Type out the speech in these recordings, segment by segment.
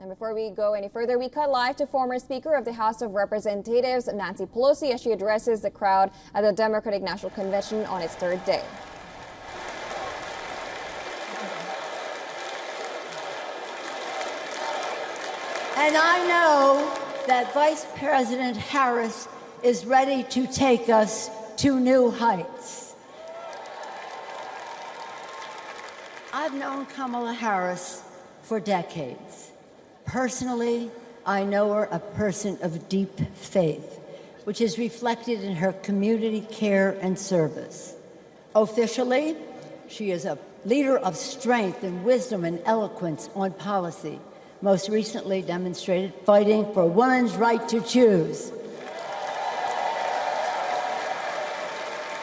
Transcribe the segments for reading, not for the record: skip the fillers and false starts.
And before we go any further, we cut live to former Speaker of the House of Representatives, Nancy Pelosi, as she addresses the crowd at the Democratic National Convention on its third day. And I know that Vice President Harris is ready to take us to new heights. I've known Kamala Harris for decades. Personally, I know her a person of deep faith, which is reflected in her community care and service. Officially, she is a leader of strength and wisdom and eloquence on policy, most recently demonstrated fighting for women's right to choose.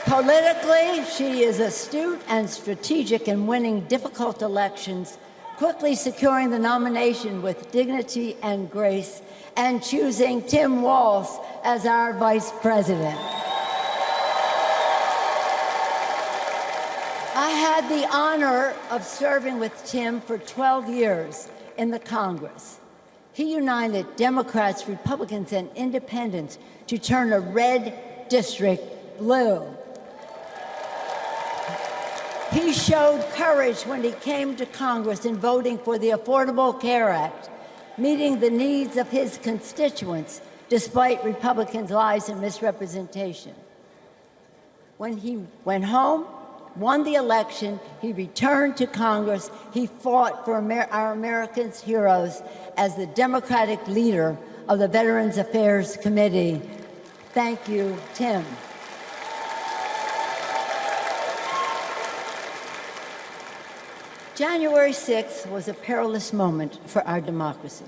Politically, she is astute and strategic in winning difficult elections, quickly securing the nomination with dignity and grace, and choosing Tim Walz as our vice president. I had the honor of serving with Tim for 12 years in the Congress. He united Democrats, Republicans, and independents to turn a red district blue. He showed courage when he came to Congress in voting for the Affordable Care Act, meeting the needs of his constituents despite Republicans' lies and misrepresentation. When he went home, won the election, he returned to Congress. He fought for our Americans' heroes as the Democratic leader of the Veterans Affairs Committee. Thank you, Tim. January 6th was a perilous moment for our democracy.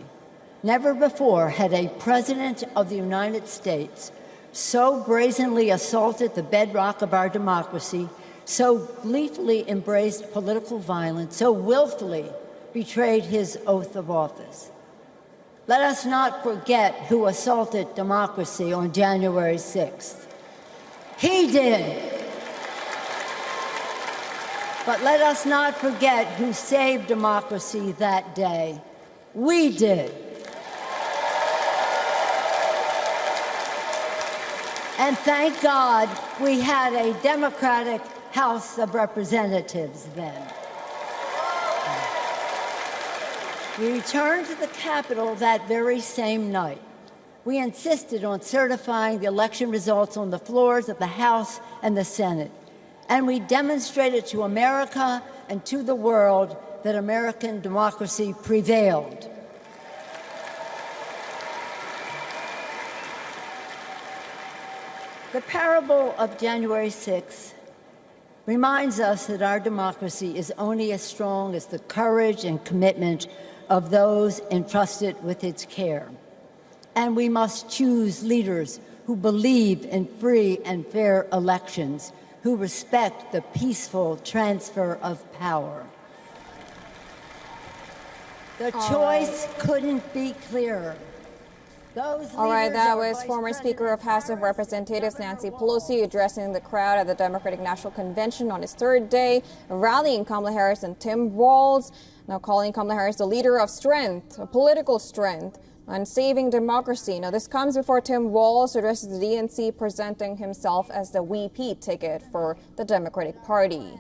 Never before had a president of the United States so brazenly assaulted the bedrock of our democracy, so gleefully embraced political violence, so willfully betrayed his oath of office. Let us not forget who assaulted democracy on January 6th. He did. But let us not forget who saved democracy that day. We did. And thank God we had a Democratic House of Representatives then. We returned to the Capitol that very same night. We insisted on certifying the election results on the floors of the House and the Senate. And we demonstrated to America and to the world that American democracy prevailed. The parable of January 6th reminds us that our democracy is only as strong as the courage and commitment of those entrusted with its care. And we must choose leaders who believe in free and fair elections, who respect the peaceful transfer of power. The choice couldn't be clearer. All right, that was former Speaker of House of Representatives Nancy Pelosi addressing the crowd at the Democratic National Convention on its third day, rallying Kamala Harris and Tim Walz, now calling Kamala Harris the leader of strength, political strength, and saving democracy. Now, this comes before Tim Walz addresses the DNC, presenting himself as the VP ticket for the Democratic Party.